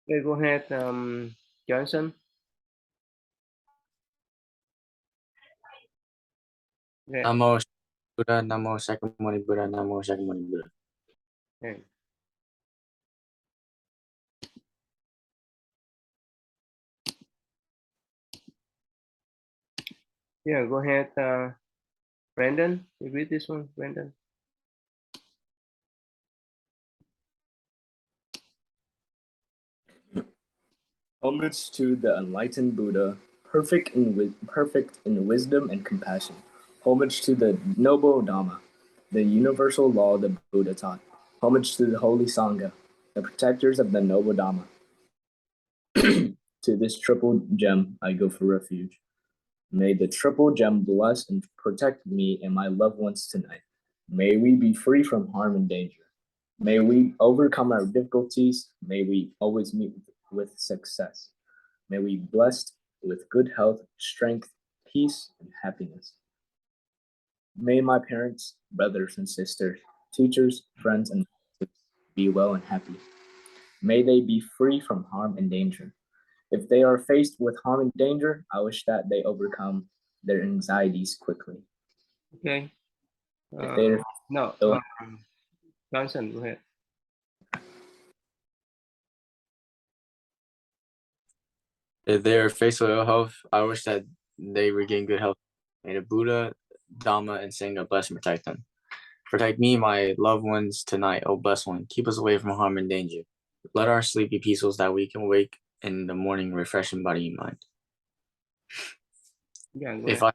Okay, go ahead, Johnson. Okay. Namo Buddha, Namo Sakyamuni Buddha, Namo Sakyamuni Buddha. Okay. Yeah, go ahead, Brandon. You read this one, Brandon. Homage to the enlightened Buddha, perfect in wisdom and compassion. Homage to the noble Dhamma, the universal law the Buddha taught. Homage to the holy Sangha, the protectors of the noble Dhamma. To this triple gem I go for refuge. May the triple gem bless and protect me and my loved ones tonight. May we be free from harm and danger. May we overcome our difficulties. May we always meet with success. May we be blessed with good health, strength, peace, and happiness. May my parents, brothers and sisters, teachers, friends, and relatives be well and happy. May they be free from harm and danger. If they are faced with harm and danger, I wish that they overcome their anxieties quickly. Okay. If they are No, Johnson, go ahead. If they are faced with ill health, I wish that they regain good health. May the Buddha, Dhamma, and Sangha bless and protect them. Protect me, my loved ones tonight, O blessed one. Keep us away from harm and danger. Let our sleep be peaceful so that we can wake in the morning refreshed in body and mind. Yeah, go If ahead.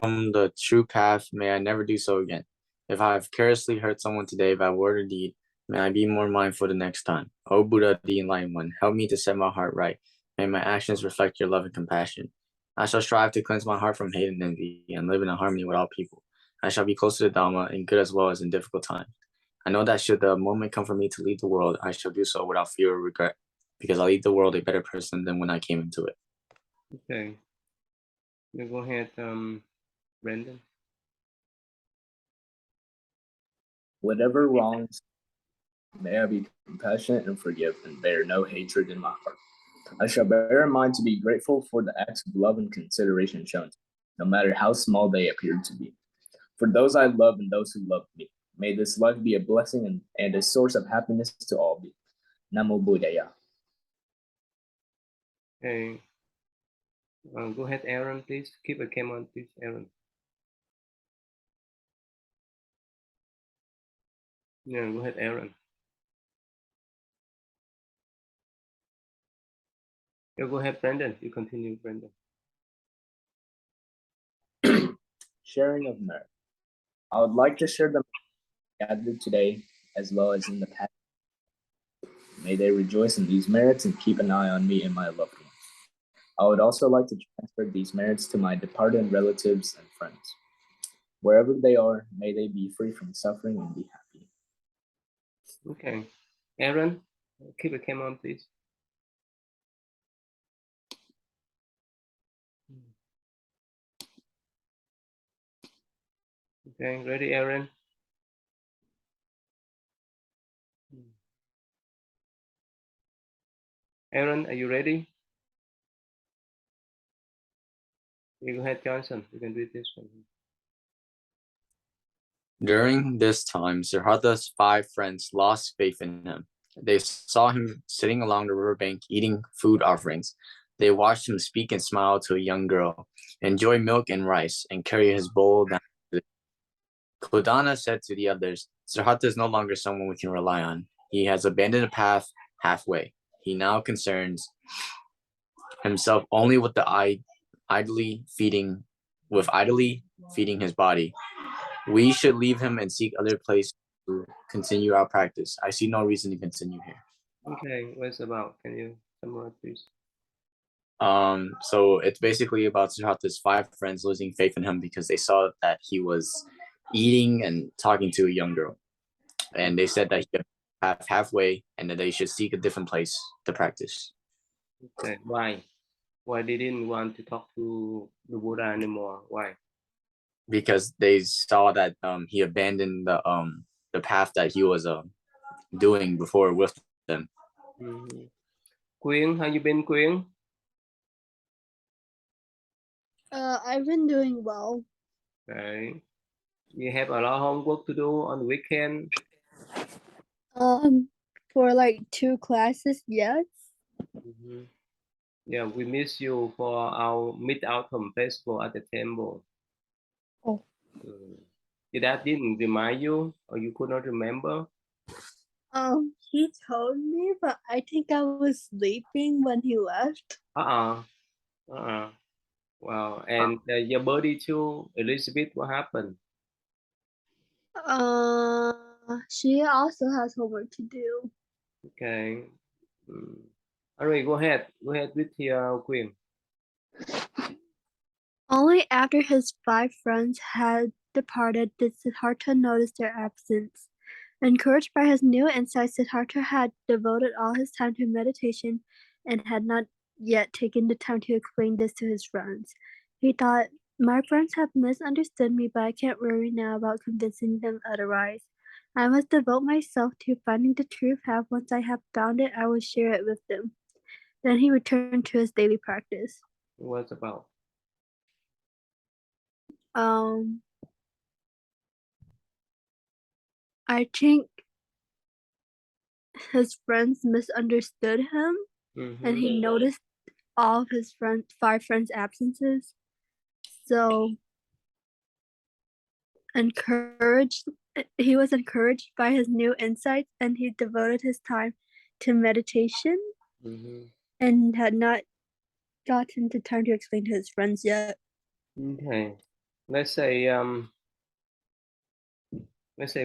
I am on the true path, may I never do so again. If I have carelessly hurt someone today by word or deed, may I be more mindful the next time. O Buddha, the enlightened one, help me to set my heart right. May my actions reflect your love and compassion. I shall strive to cleanse my heart from hate and envy and live in harmony with all people. I shall be close to the Dhamma in good as well as in difficult times. I know that should the moment come for me to leave the world, I shall do so without fear or regret, because I'll leave the world a better person than when I came into it. Okay. You go ahead, Brandon. whatever wrongs, may I be compassionate and forgive, and bear no hatred in my heart. I shall bear in mind to be grateful for the acts of love and consideration shown, no matter how small they appear to be. For those I love and those who love me, may this life be a blessing and a source of happiness to all be. Namo Buddhaya. Okay. Go ahead, Aaron, please. Keep a camera on, please, Aaron. Yeah, go ahead, Aaron. Yeah, go ahead, Brandon. You continue, Brandon. Sharing of merit. I would like to share the gathered today as well as in the past. May they rejoice in these merits and keep an eye on me and my loved ones. I would also like to transfer these merits to my departed relatives and friends. Wherever they are, may they be free from suffering and be happy. Okay. Aaron, keep a camera on, please. Okay, ready, Aaron? Aaron, are you ready? You go ahead, Johnson. You can read this one. During this time, Siddhartha's 5 friends lost faith in him. They saw him sitting along the riverbank eating food offerings. They watched him speak and smile to a young girl, enjoy milk and rice, and carry his bowl down. Kodana said to the others, Siddhartha is no longer someone we can rely on. He has abandoned the path halfway. He now concerns himself only with idly feeding his body. We should leave him and seek other place to continue our practice. I see no reason to continue here. Okay, what's about? Can you summarize, please? So it's basically about Siddhartha's 5 friends losing faith in him because they saw that he was eating and talking to a young girl. And they said that he could have halfway and that they should seek a different place to practice. Okay, why? Why they didn't want to talk to the Buddha anymore? Why? Because they saw that he abandoned the path that he was doing before with them. Mm-hmm. Quyên, how you been, Quyên? I've been doing well. Okay. You have a lot of homework to do on the weekend. For like 2 classes, yes. Mhm. Yeah, we miss you for our Mid-Autumn Festival at the temple. Oh. Your dad didn't remind you, or you could not remember? He told me, but I think I was sleeping when he left. Uh-uh. Uh-uh. Wow. And your buddy too, Elizabeth, what happened? She also has homework to do. Okay. Mm. Anyway, go ahead. Go ahead with your Quyên. Only after his 5 friends had departed did Siddhartha notice their absence. Encouraged by his new insight, Siddhartha had devoted all his time to meditation and had not yet taken the time to explain this to his friends. He thought, my friends have misunderstood me, but I can't worry now about convincing them otherwise. I must devote myself to finding the true path. Once I have found it, I will share it with them. Then he returned to his daily practice. What's about? I think his friends misunderstood him, and he noticed all of his 5 friends' absences. So encouraged, he was encouraged by his new insights, and he devoted his time to meditation, and had not gotten the time to explain to his friends yet. Okay. Let's say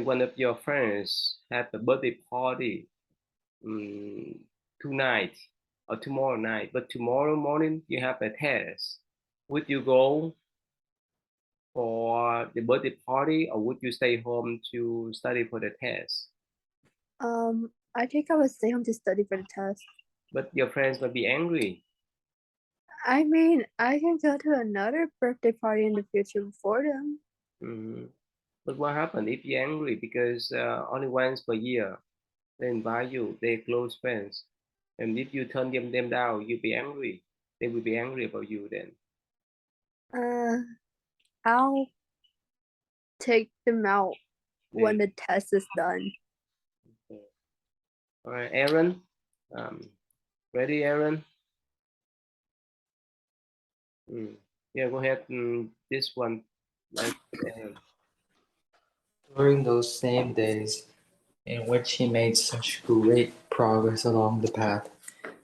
one of your friends had a birthday party tonight or tomorrow night, but tomorrow morning you have a test. Would you go for the birthday party, or would you stay home to study for the test? I think I would stay home to study for the test. But your friends will be angry. I mean, I can go to another birthday party in the future before them. But what happened if you're angry because only once per year they invite you, they're close friends, and if you turn them down, you'll be angry. They will be angry about you then. I'll take them out when the test is done. Okay. All right, Aaron. Ready, Aaron? Yeah, go ahead. This one, like, During those same days in which he made such great progress along the path,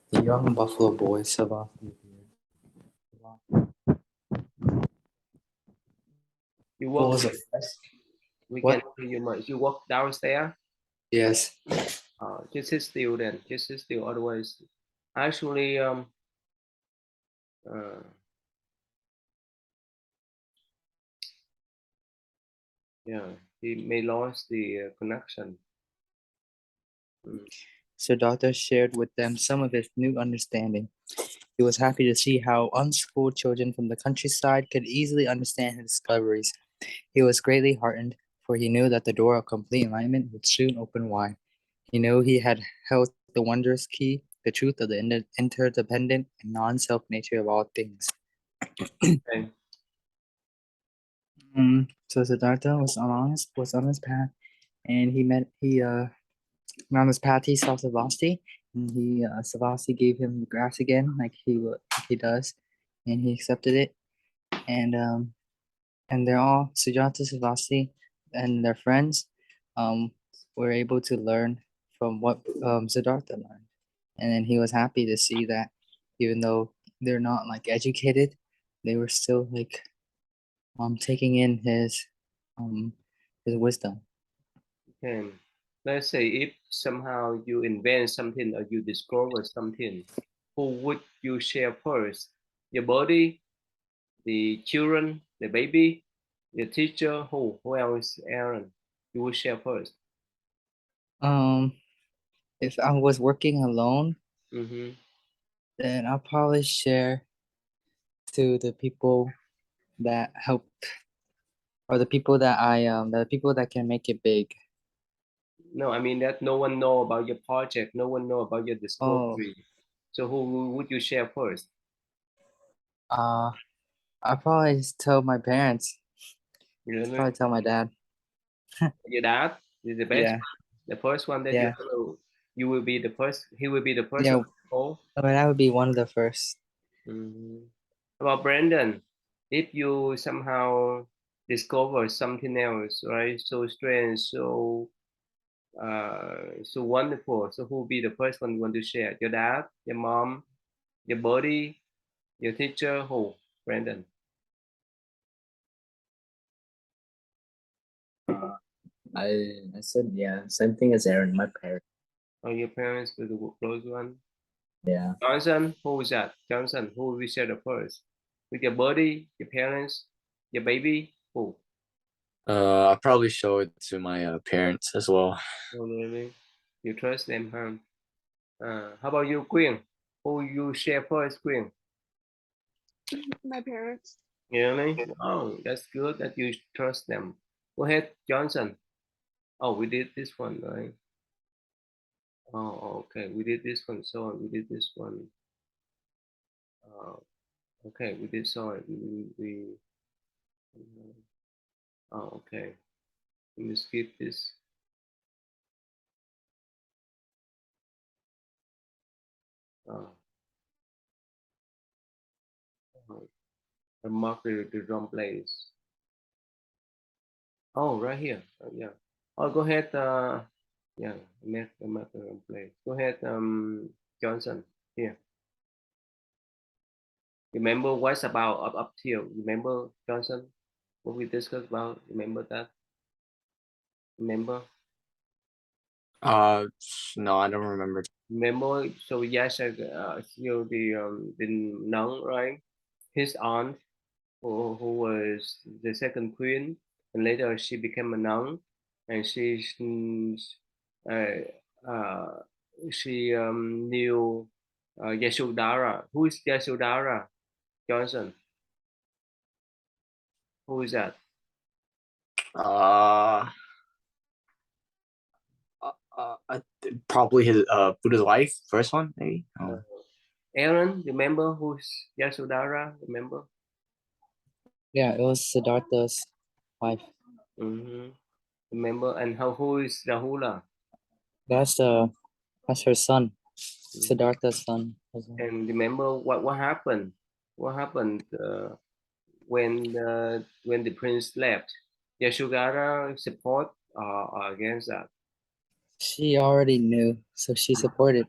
the young buffalo boy Savasi you walk. was a We What? can hear you much. You walk downstairs. Yes. Just sit still then. Just sit still. Otherwise, actually, yeah, he may lost the connection. Siddhartha shared with them some of his new understanding. He was happy to see how unschooled children from the countryside could easily understand his discoveries. He was greatly heartened, for he knew that the door of complete enlightenment would soon open wide. He knew he had held the wondrous key, the truth of the interdependent and non-self nature of all things. Okay. So Siddhartha was on his path, and on his path he saw Savasti, and Savasti gave him the grass again, like he does, and he accepted it, and they're all Sujata, Savasti, and their friends, were able to learn from what Siddhartha learned, and then he was happy to see that even though they're not like educated, they were still like taking in his wisdom. Okay. Let's say if somehow you invent something or you discover something, who would you share first? Your body, the children, the baby, the teacher, who? Who else, Aaron? You will share first. If I was working alone, then I'll probably share to the people that help, or the people that the people that can make it big. No, I mean that no one know about your project. No one know about your Oh, discovery. So who would you share first? I probably just tell my parents. You know, Probably tell my dad. your dad is the best Yeah. one. The first one that Yeah. you will be the first. He will be the first Yeah. one to call. I mean, that would be one of the first. Mhm. About Brandon, if you somehow discover something else, right? So strange, so wonderful. So who will be the first one you want to share? Your dad, your mom, your buddy, your teacher? Who? Brandon. I said yeah, same thing as Aaron, my parents. Or your parents with the close one? Yeah. Johnson, who is that? Johnson, who will we share the first? With your buddy, your parents, your baby? Who? I'll probably show it to my parents as well. Oh, really? You trust them, huh? How about you, Queen? Who you share first, Queen? My parents. Really? Oh, that's good that you trust them. Go ahead, Johnson. Oh, we did this one, right? Oh, okay. We did this one. So we did this one. Uh, okay, we did. Sorry, oh, okay. Let me skip this. Uh, I mark the wrong place. Oh, right here. Yeah. Oh, go ahead. Yeah, I mark the wrong place. Go ahead, Johnson. Here. Remember what's about up here? Remember, Johnson? What we discussed about? Remember that? Remember? No, I don't remember. Remember? So yes, still the nun, right? His aunt, who was the second queen, and later she became a nun, and uh, uh, she knew Yashodhara. Who is Yashodhara? Johnson. Who is that? Uh, Probably his Buddha's wife, first one maybe. Oh. Aaron, remember who's Yashodhara? Remember? Yeah, it was Siddhartha's wife. Mm-hmm. Remember? And who is Rahula? That's her son. Mhm. Siddhartha's son. And remember what happened? What happened when the prince left? Yashodhara support against that. She already knew, so she supported.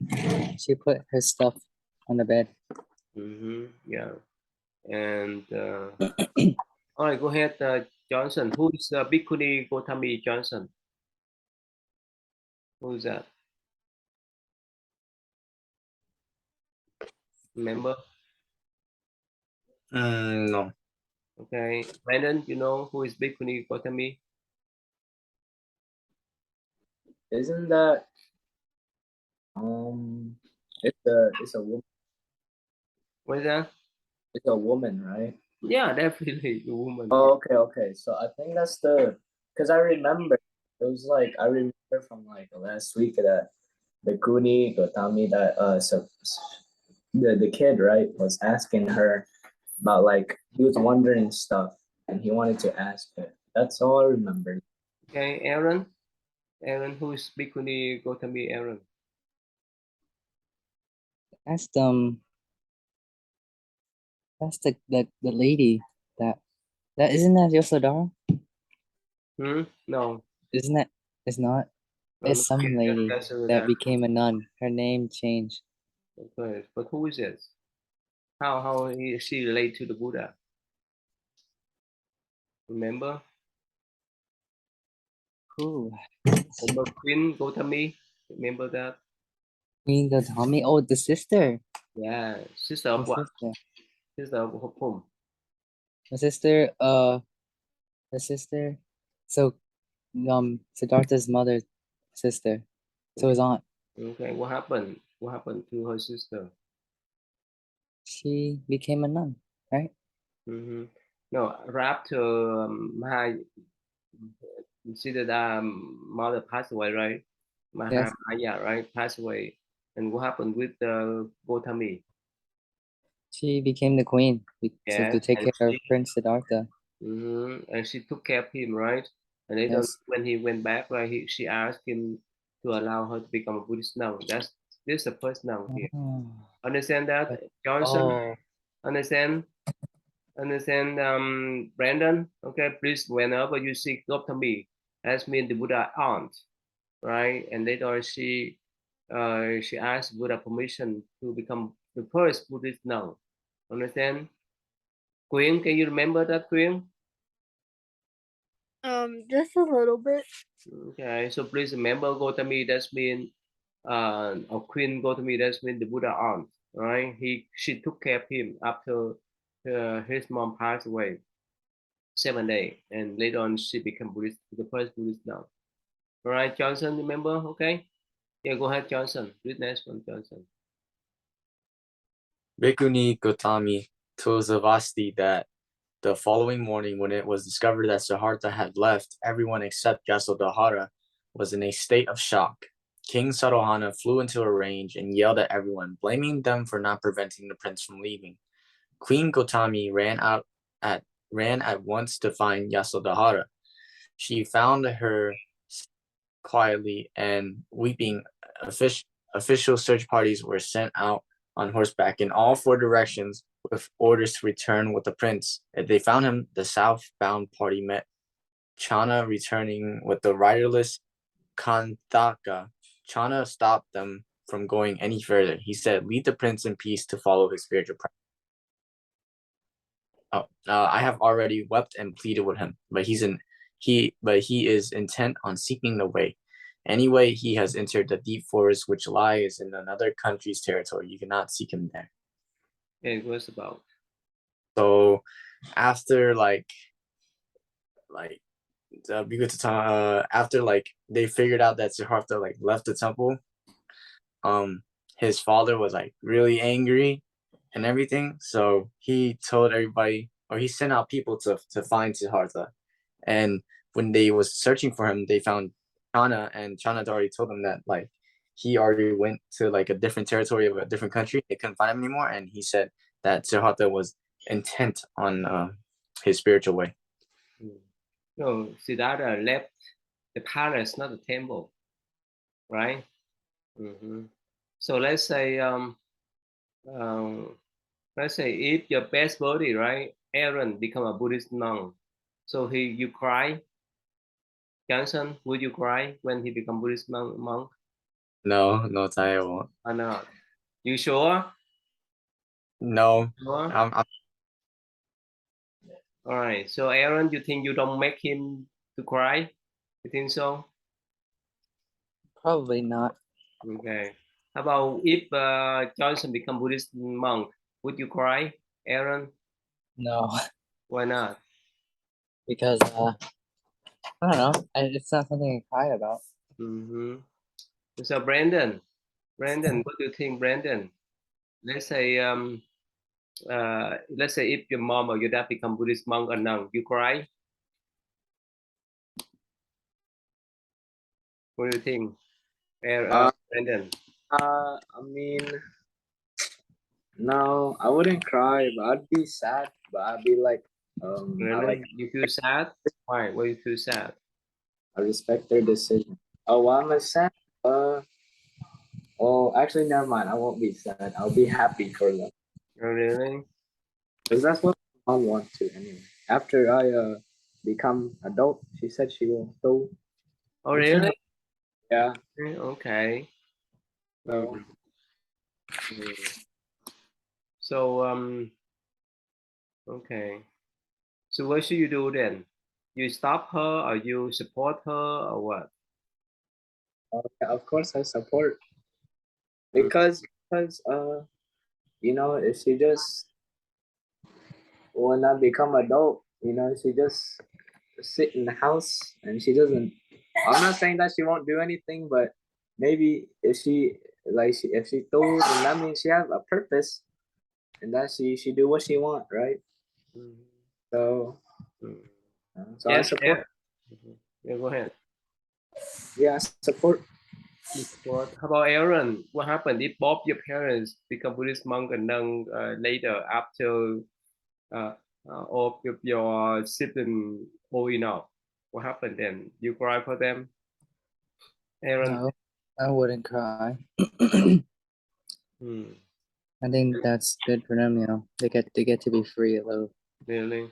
She put her stuff on the bed. Mm-hmm. Yeah. And all right, go ahead, Johnson. Who is Bhikkhuni Gautami Johnson? Who is that? Remember? No. Okay. Brandon, you know who is Bhikkhuni Gautami? Isn't that it's a woman, What is that? it's a woman, right? Yeah, definitely the woman. Oh, okay. So I think that's because I remember it was like I remember from like last week that the Kuni Gotami that the kid, right, was asking her about like he was wondering stuff and he wanted to ask her. That's all I remember. Okay, Aaron. Aaron, who is Bhikkhuni Gautami? Aaron. That's that's the lady that isn't that Yosodara? No. Isn't that? It's not. No, It's some lady that's that that. became a nun. Her name changed. Okay, but who is this? How is she relate to the Buddha? Remember? Who? Remember Queen Gautami? Remember that? Queen Gautami. Oh, the sister. Yeah, sister The of what? sister. Sister of whom? The sister. The sister. So, Siddhartha's mother, sister. So his aunt. Okay, what happened? What happened to her sister? She became a nun, right? Mm-hmm. No, after Maha, Siddhartha mother passed away, right? Yes. Mahamaya, right? Passed away. And what happened with Gautami? She became the queen to Yes, take and care of she, Prince Siddhartha. and she took care of him, right? And later on, Yes. when he went back, right, she asked him to allow her to become a Buddhist nun. This is the first nun here. Oh. Understand that, But- Johnson? Oh, Understand? Understand, Brandon? Okay, please, whenever you see Gautami, that's mean the Buddha aunt, right? And later on, she asked Buddha permission to become the first Buddhist nun. Understand? Queen, can you remember that, Queen? Just a little bit. Okay, so please remember Gautami, that's mean or Queen Gautami, that's mean the Buddha aunt, right? She took care of him after his mom passed away 7 days, and later on she became Buddhist, the first Buddhist now. All right, Johnson, remember? Okay, yeah, go ahead, Johnson. Read next one, Johnson. Bhikkhuni Gautami told Zavasti that the following morning, when it was discovered that Siddhartha had left, everyone except Yasodhara was in a state of shock. King Sarohana flew into a rage and yelled at everyone, blaming them for not preventing the prince from leaving. Queen Gautami ran at once to find Yasodhara. She found her quietly and weeping. Official search parties were sent out on horseback in all 4 directions with orders to return with the prince. If they found him, the southbound party met Chana returning with the riderless Kantaka. Chana stopped them from going any further. He said, "Lead the prince in peace to follow his spiritual practice." I have already wept and pleaded with him, but he is intent on seeking the way. Anyway, he has entered the deep forest which lies in another country's territory. You cannot seek him there. Yeah, it was about. So after after they figured out that Siddhartha left the temple, his father was really angry and everything. So he told everybody, or he sent out people to find Siddhartha. And when they was searching for him, they found Chana, and Chana had already told them that he already went to a different territory of a different country. They couldn't find him anymore, and he said that Siddhartha was intent on his spiritual way. No, Siddhartha left the palace, not the temple, right? So let's say if your best buddy, right, Aaron, become a Buddhist nun, so you cry, Johnson, would you cry when he become Buddhist monk? No, I won't. Or not? You sure? No, Sure? I'm All right. So Aaron, you think you don't make him to cry? You think so? probably not. Okay. How about if Johnson become Buddhist monk, would you cry, Aaron? No, Why not? because I don't know. It's not something I cry about. So Brandon, what do you think, Brandon? Let's say if your mom or your dad become Buddhist monk or nun, you cry? What do you think, Brandon? I mean, no, I wouldn't cry, but I'd be sad. But I'd be like, Really? You feel sad? Why? Why you feel sad? I respect their decision. Oh, why am I sad? Well, actually, never mind. I won't be sad. I'll be happy for them. Oh, really? Because that's what my mom wants to anyway. After I become adult, she said she will go. Oh, really? Yeah. Okay. So, So okay. So what should you do then? You stop her or you support her or what? of course, I support because if she just will not become adult, she just sit in the house and she doesn't. I'm not saying that she won't do anything, but maybe if she told, then that means she has a purpose, and that she do what she want, right? So, I Yes, support. yeah, go ahead. Yeah, I support. You support. How about Aaron? What happened if both your parents become Buddhist monk and then later after all of your siblings old enough? What happened then? You cry for them, Aaron? No, I wouldn't cry. Hmm, I think that's good for them. They get to be free a little. really?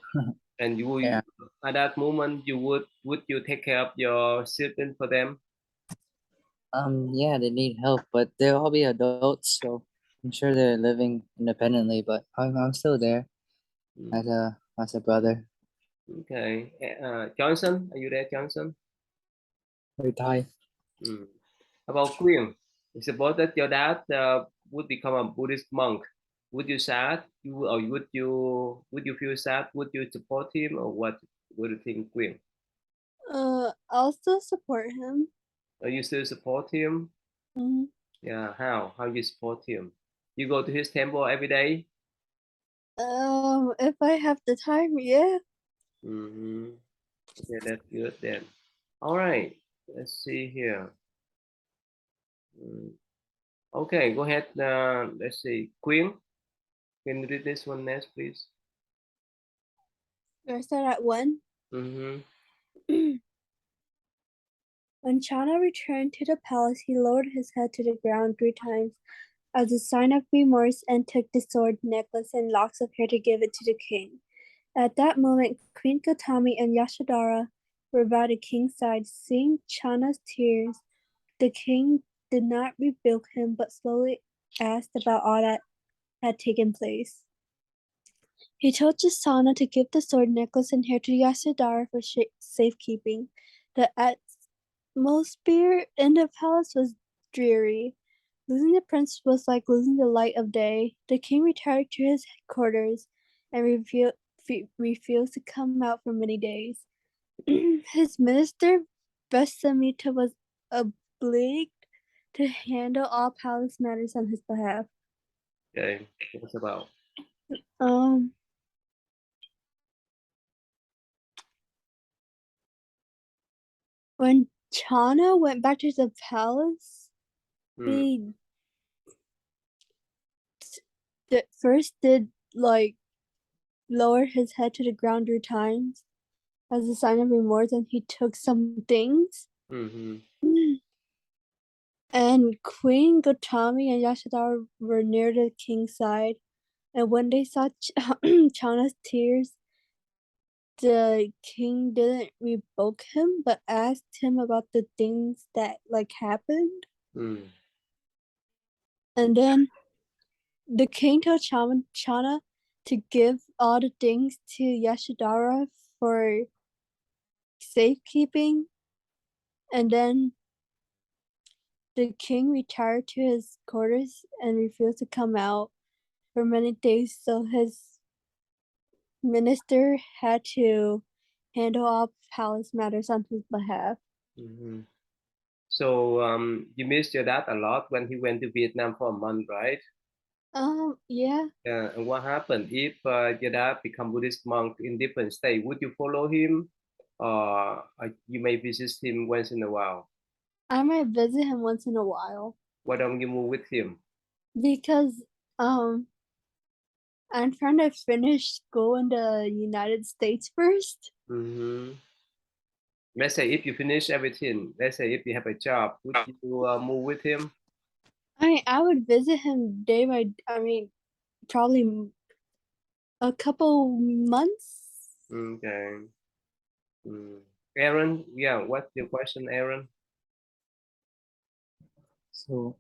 And you Yeah. at that moment you would you take care of your siblings for them? Yeah, they need help, but they'll all be adults, so I'm sure they're living independently. But I'm still there Hmm, as a brother. okay. Johnson, are you there, Johnson? Retire. Hmm. How about Queen? Suppose that your dad would become a Buddhist monk. Would you sad? You or would you feel sad? Would you support him or what? What do you think, Queen? I'll still support him. Are you still support him? Mhm. Yeah. How you support him? You go to his temple every day? If I have the time, yeah. Mm-hmm. Okay, that's good then. All right. Let's see here. Mm, okay, go ahead. Let's see. Queen, can you read this one next, please? Do I start at 1? Mm-hmm. When Chana returned to the palace, he lowered his head to the ground 3 times as a sign of remorse and took the sword, necklace, and locks of hair to give it to the king. At that moment, Queen Gautami and Yashodhara were by the king's side. Seeing Chana's tears, the king did not rebuke him but slowly asked about all that had taken place. He told Jasana to give the sword, necklace, and hair to Yasodhara for safekeeping. The atmosphere in the palace was dreary. Losing the prince was like losing the light of day. The king retired to his quarters and refused to come out for many days. His minister, Vesamita, was obliged to handle all palace matters on his behalf. Okay, what's about? Um, When Chana went back to the palace, Hmm. he first did like lower his head to the ground 3 times as a sign of remorse, and he took some things. Mm-hmm. And Queen Gautami and Yashodhara were near the king's side, and when they saw Chana's tears, the king didn't rebuke him, but asked him about the things that like happened. Mm. And then the king told Chana to give all the things to Yashodhara for safekeeping, and then the king retired to his quarters and refused to come out for many days, so his minister had to handle all palace matters on his behalf. Mm-hmm. So you missed your dad a lot when he went to Vietnam for a month, right? Yeah. And what happened if your dad become Buddhist monk in different state? Would you follow him, or you may visit him once in a while? I might visit him once in a while Why don't you move with him? because um I'm trying to finish school in the United States first. Mm-hmm. Let's say if you finish everything, let's say if you have a job, would you move with him? I would visit him day by. I mean, probably a couple months. Okay. Mm. Aaron, yeah, what's your question, Aaron? So,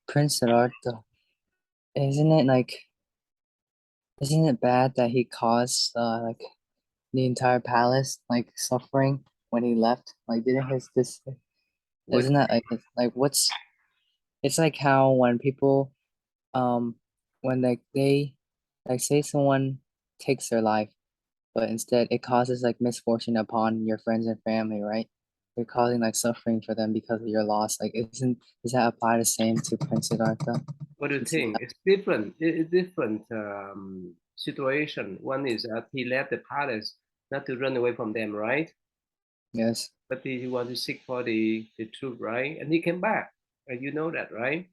Prince Siddhartha, isn't it isn't it bad that he caused the entire palace suffering when he left? Like, didn't his this What? isn't that what's it's like how when people when they say someone takes their life, but instead it causes misfortune upon your friends and family, right? You're causing suffering for them because of your loss. Does that apply the same to Prince Siddhartha? What do you Since he think? It's different. It's different situation. One is that he left the palace not to run away from them, right? yes. but he want to seek for the truth, right? And he came back, and you know that, right?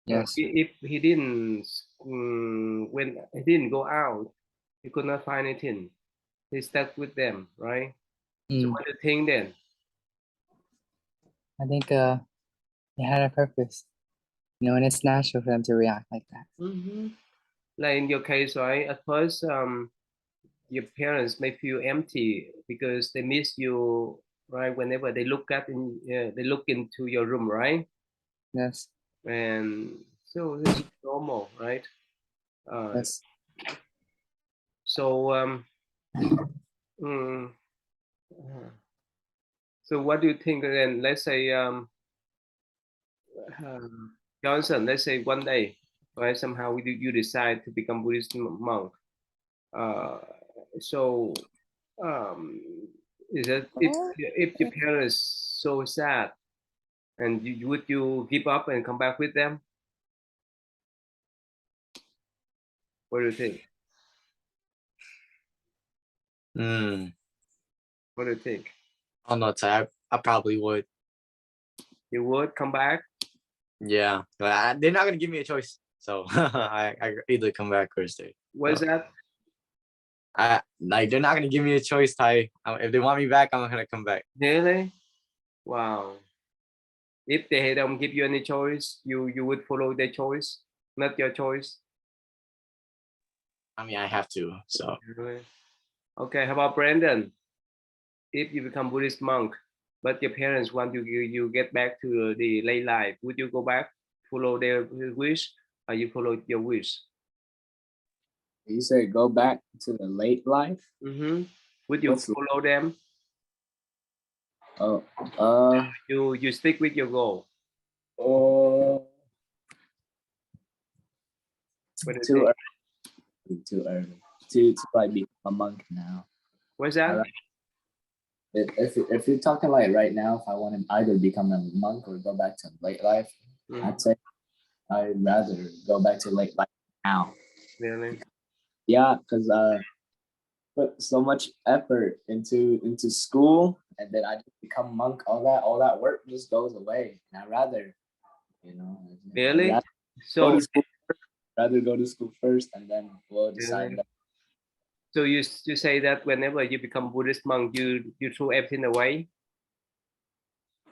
Yes. If he didn't, when he didn't go out, he could not find anything. He stuck with them, right? So Mm, what do you think then? I think they had a purpose, and it's natural for them to react like that. Like in your case, right? At first, your parents may feel empty because they miss you, right? Whenever they they look into your room, right? Yes. And so this is normal, right? Yes. So mm, uh, so what do you think then? Let's say Johnson, let's say one day, right? Somehow you decide to become Buddhist monk. Uh, so um, is that if your parents so sad, and would you give up and come back with them? What do you think? Hmm. What do you think? I don't know, Ty. I probably would. You would come back? Yeah, but they're not gonna give me a choice, so I either come back or stay. What's that? I like they're not gonna give me a choice, Ty. If they want me back, I'm gonna come back. Really? Wow. If they don't give you any choice, you would follow their choice, not your choice. I mean, I have to. So Really? Okay. How about Brandon? If you become Buddhist monk, but your parents want you get back to the lay life, would you go back, follow their wish, or you follow your wish? You said go back to the late life. Would you What's follow them? oh You stick with your goal. oh What do you too think? early, too early to like be a monk now. What's I that? like- if you're talking like right now, if I want to either become a monk or go back to late life, I'd say I'd rather go back to late life now. Really? Yeah, because put so much effort into school, and then I just become monk. All that work just goes away, and I'd rather, I'd Really? rather go So, to school. Rather go to school first, and then we'll decide. really? So you say that whenever you become Buddhist monk, you throw everything away?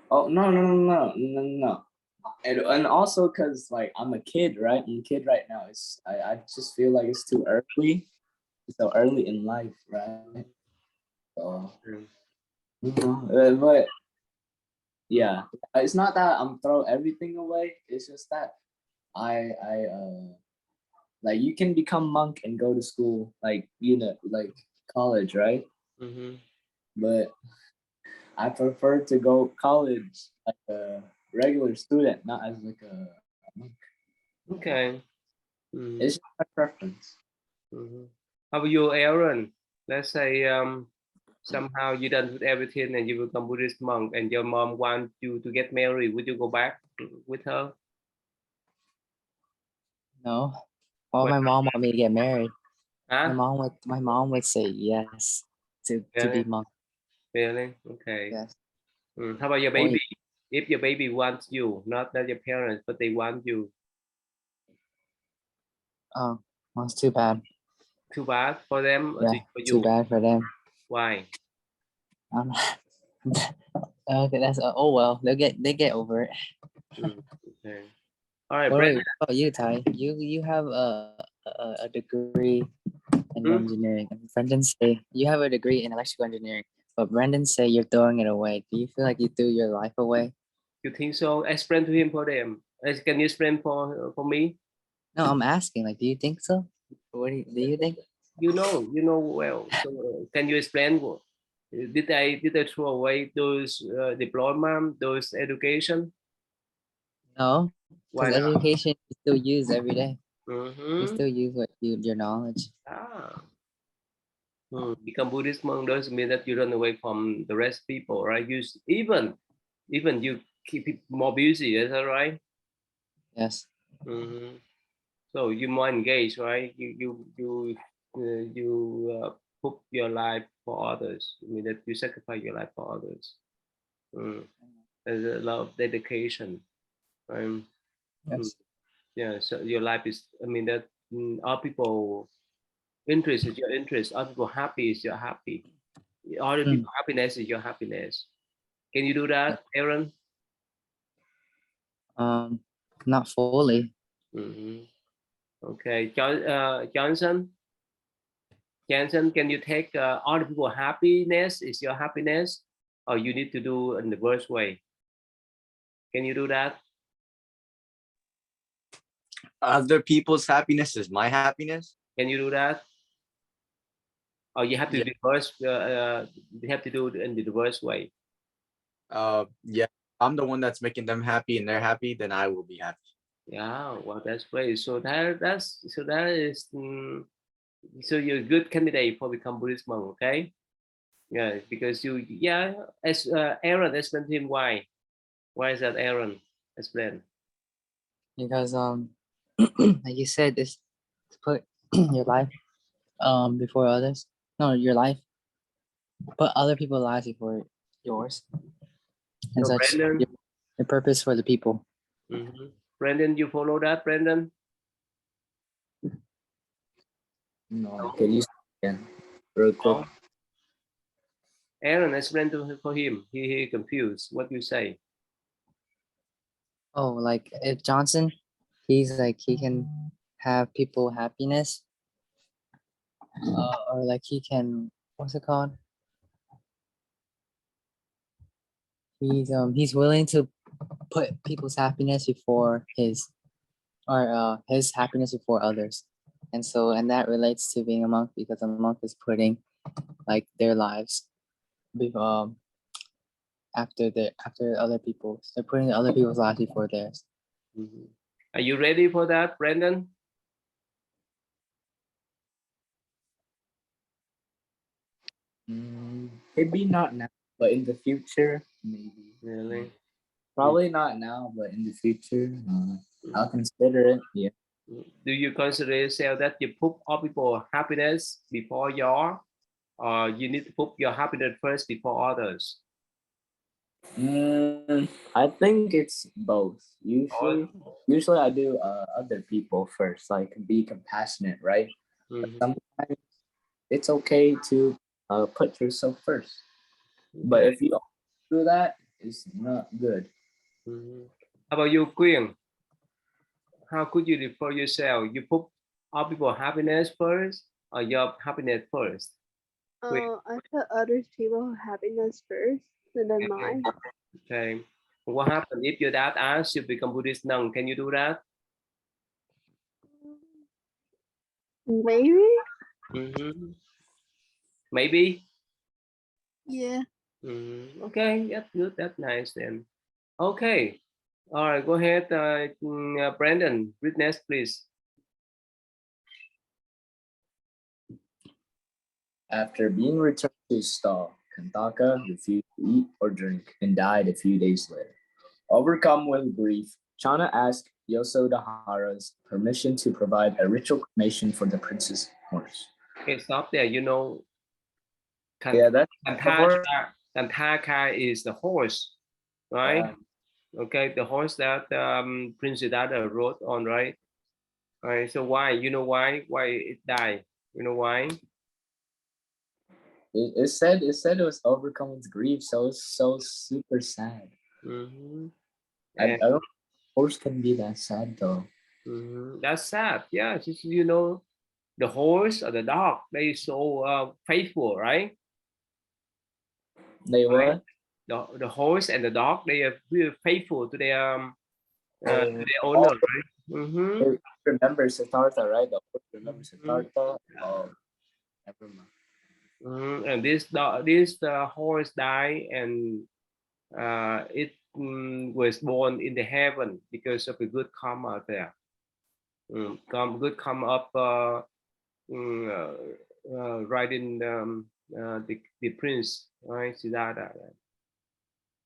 Oh no. And also because like I'm a kid, right? I'm a kid right now. I just feel like it's too early. It's so early in life, right? So but yeah, it's not that I'm throw everything away. It's just that I like you can become monk and go to school, like like college, right? But I prefer to go college like a regular student, not as like a monk. Okay. Mhm. It's just my preference. How about you, Aaron? Let's say somehow you done with everything and you become Buddhist monk, and your mom wants you to get married. Would you go back with her? No. Well, What? my mom want me to get married. Huh? My mom would say yes to be Really? monk. Really? Okay. Yes. How about your Or baby? If your baby wants you, not your parents, but they want you, oh, well, it's too bad. too bad for them or Yeah, for too you? bad for them. Why? Um, okay, that's oh well. They get over it. Okay. All right, But wait, Brandon. what about you, Ty? You have a degree in engineering. And Brendan say you have a degree in electrical engineering, but Brendan say you're throwing it away. Do you feel like you threw your life away? You think so? Explain to him for them. Can you explain for me? No, I'm asking. Like, do you think so? What do you think? You know well. So can you explain what did I throw away those diploma, those education? No, Why because not? education you still use every day. You Mm-hmm. still use your knowledge. Ah. Become Buddhist monk doesn't mean that you run away from the rest people, right? Even you keep it more busy. Is that right? Yes. So you more engaged, right? You put your life for others. I mean that you sacrifice your life for others. There's a lot of dedication. Right? Yes. Yeah. So your life is. I mean that all people interest is your interest. All people happy is your happy. Other people happiness is your happiness. Can you do that, Aaron? Not fully. Okay, Johnson. Johnson, can you take other people happiness is your happiness, or you need to do in the reverse way? Can you do that? Other people's happiness is my happiness. Can you do that? Or you have to Yeah. reverse? You have to do it in the reverse way. Yeah. I'm the one that's making them happy and they're happy, then I will be happy. Yeah, well, that's great. So that is so you're a good candidate for become Buddhist monk. Okay. Yeah, because as Aaron explain to him why. Why is that, Aaron? Explain. Because like you said, this to put your life before others. No, your life. Put other people's lives before yours. And So such Brandon, your purpose for the people. Brandon, you follow that, Brandon? No, can you say again, real quick? No. Aaron, explain for him. He confused. What you say? Oh, like if Johnson, he's like he can have people happiness, or like he can, what's it called? He's willing to put people's happiness before his, or his happiness before others, and that relates to being a monk, because a monk is putting like their lives after other people's. They're putting other people's lives before theirs. Are you ready for that, Brandon? Maybe not now, but in the future, maybe. Really? Probably not now, but in the future, I'll consider it. Yeah. Do you consider yourself that you put all people happiness before your, or you need to put your happiness first before others? I think it's both. Usually I do other people first, like be compassionate, right? But sometimes it's okay to put yourself first. But if you don't do that, it's not good. How about you, Quyên? How could you refer yourself? You put all people happiness first, or your happiness first? I put other people's happiness first and then mine. Okay. What happens if your dad asks you to become Buddhist monk? Can you do that? Maybe. Maybe. Yeah. Okay, that's good. That's nice then. Okay. All right, go ahead, Brandon. Read next, please. After being returned to his stall, Kantaka refused to eat or drink and died a few days later. Overcome with grief, Chana asked Yasodhara's permission to provide a ritual cremation for the prince's horse. Okay, stop there. You know, Yeah, that's Kantaka is the horse, right? Okay, the horse that Prince Siddhartha rode on, right? All right. So why? You know why? Why it died? You know why? it said it was overcome with grief, so it's so super sad. I don't horse can be that sad though. That's sad. Yeah, just, you know, the horse or the dog, they so faithful, right? They what? The horse and the dog, they are very faithful to their owner, right? They remember Siddhartha, right? The horse remembers Siddhartha. Oh, never mind. And this horse died, and it was born in the heaven because of a good karma there. Good karma up right in the prince, right? Siddhartha.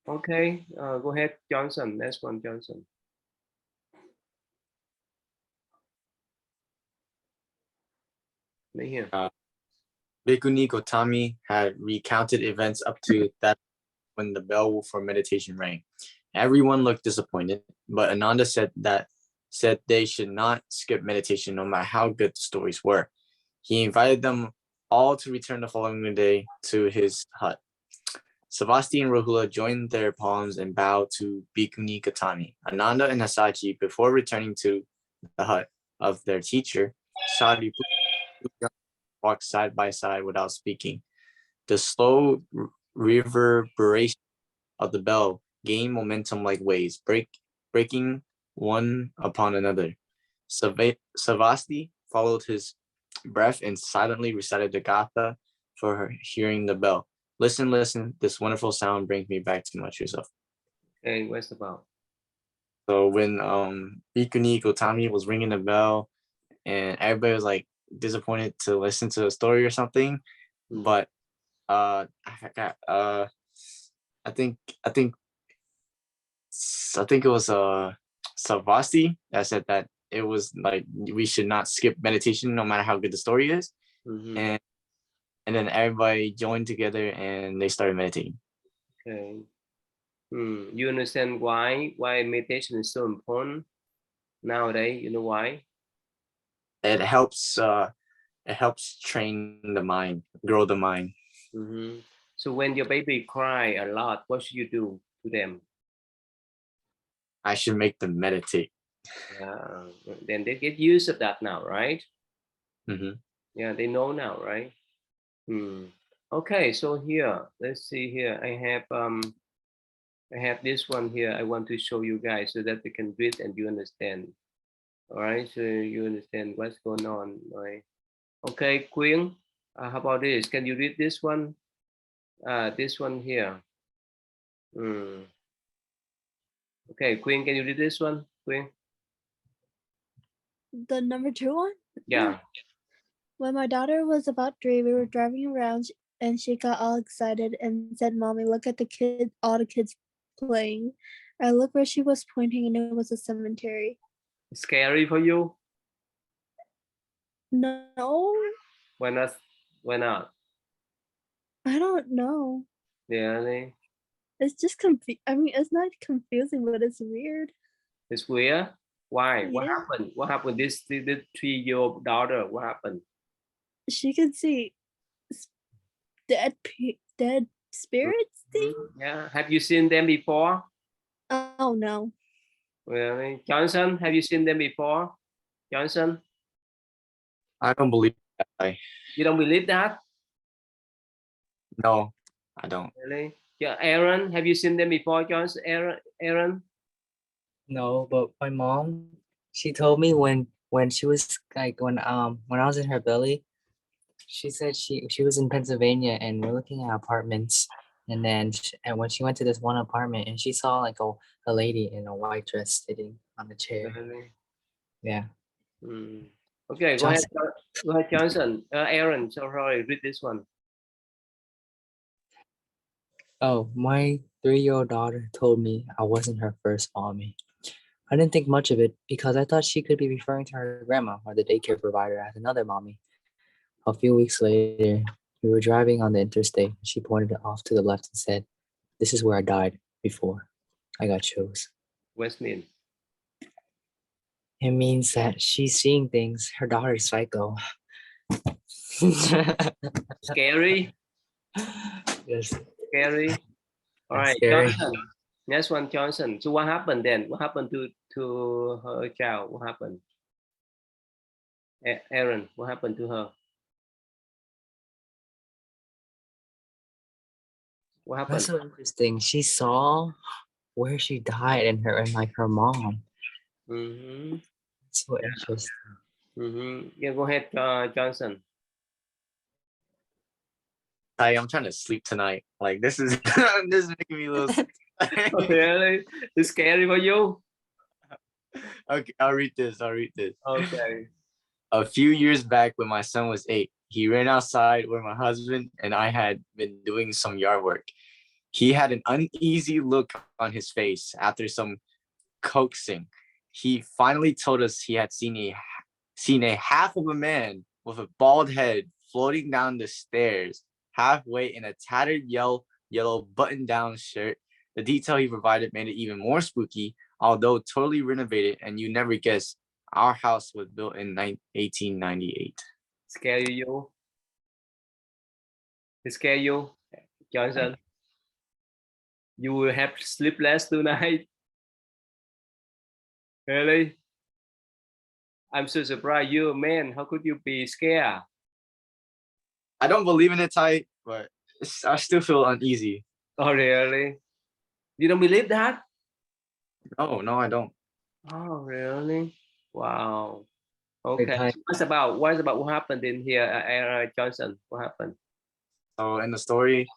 Okay, go ahead, Johnson. Next one, Johnson. Here. Bhikkhuni Gotami had recounted events up to that when the bell for meditation rang. Everyone looked disappointed, but Ananda said they should not skip meditation no matter how good the stories were. He invited them all to return the following day to his hut. Savasti and Rahula joined their palms and bowed to Bhikkhuni Gautami. Ananda and Asaji, before returning to the hut of their teacher, walked side by side without speaking. The slow reverberation of the bell gained momentum like waves, breaking one upon another. Savasti followed his breath and silently recited the Gatha for her hearing the bell. Listen, listen, this wonderful sound brings me back to my true self. Okay, what's about? So when Bhikkhuni Gautami was ringing the bell and everybody was like disappointed to listen to a story or something, but I forgot. I think it was Savasti that said that it was like we should not skip meditation no matter how good the story is. Mm-hmm. And then everybody joined together and they started meditating. Okay. You understand why meditation is so important nowadays? You know why? It helps train the mind, grow the mind. Mm-hmm. So when your baby cry a lot, what should you do to them? I should make them meditate. Yeah, then they get used of that now, right? Mm-hmm. Yeah, they know now, right? Okay, so here, let's see here. I have this one here. I want to show you guys so that they can read and you understand. All right, so you understand what's going on, right? Okay, Queen, how about this? Can you read this one? This one here. Okay, Queen, can you read this one, Queen? The number 2 one? Yeah. When my daughter was about 3, we were driving around and she got all excited and said, "Mommy, look at all the kids playing." I looked where she was pointing and it was a cemetery. Scary for you? No, Why not? Why not? I don't know. Really? It's just I mean, it's not confusing, but it's weird. It's weird. Why? What Yeah. happened? What happened? This 3-year-old daughter. What happened? She could see dead spirits thing. Yeah. Have you seen them before? Oh no. Really? Johnson, have you seen them before? Johnson? I don't believe that. You don't believe that? No, I don't. Really? Yeah, Aaron, have you seen them before, Johnson? Aaron? No, but my mom, she told me when she was like when I was in her belly, she said she was in Pennsylvania and we're looking at apartments, and then and when she went to this one apartment and she saw like a lady in a white dress sitting on the chair. Really? Yeah. Okay, go ahead. Go ahead, Johnson. Aaron, sorry, read this one. Oh, my 3-year-old daughter told me I wasn't her first mommy. I didn't think much of it because I thought she could be referring to her grandma or the daycare provider as another mommy. A few weeks later, we were driving on the interstate. She pointed off to the left and said, "This is where I died before I got chose." What's mean? It means that she's seeing things. Her daughter's psycho. Scary? Yes. Scary? All right, Scary. Johnson. Next one, Johnson. So what happened then? What happened to her child? What happened? Aaron, what happened to her? What happened? That's so interesting. She saw where she died and like her mom. So interesting. Yeah, go ahead, Johnson. I'm trying to sleep tonight. Like this is this is making me a little. Really? It's scary for you? Okay, I'll read this. Okay. A few years back, when my son was 8, he ran outside where my husband and I had been doing some yard work. He had an uneasy look on his face after some coaxing. He finally told us he had seen a half of a man with a bald head floating down the stairs, halfway in a tattered yellow yellow button-down shirt. The detail he provided made it even more spooky, although totally renovated, and you never guess our house was built in 1898. Scare you? It scare you, Johnson? You will have sleepless tonight. Really? I'm so surprised. You're a man. How could you be scared? I don't believe in it, Ty, but I still feel uneasy. Oh, really? You don't believe that? No, I don't. Oh, really? Wow. Hey, Okay. Ty, What about what happened in here, Johnson? What happened? So in the story,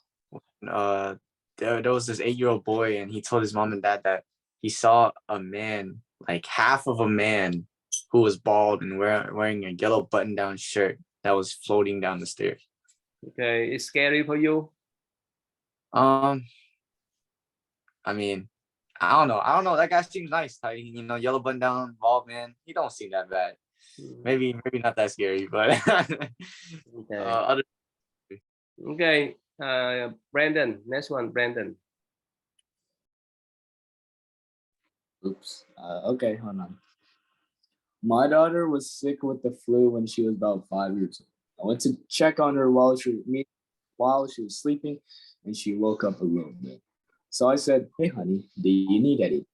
there was this 8-year-old boy, and he told his mom and dad that he saw a man, like half of a man, who was bald and wearing a yellow button-down shirt that was floating down the stairs. Okay. It's scary for you? I mean, I don't know. That guy seems nice. Yellow button-down, bald man. He don't seem that bad. Maybe not that scary, but Okay. other. Okay. Brandon. Next one, Brandon. oops. Okay, hold on. My daughter was sick with the flu when she was about 5 years old. I went to check on her while she was sleeping, and she woke up a little bit. So I said, "Hey, honey, do you need anything?"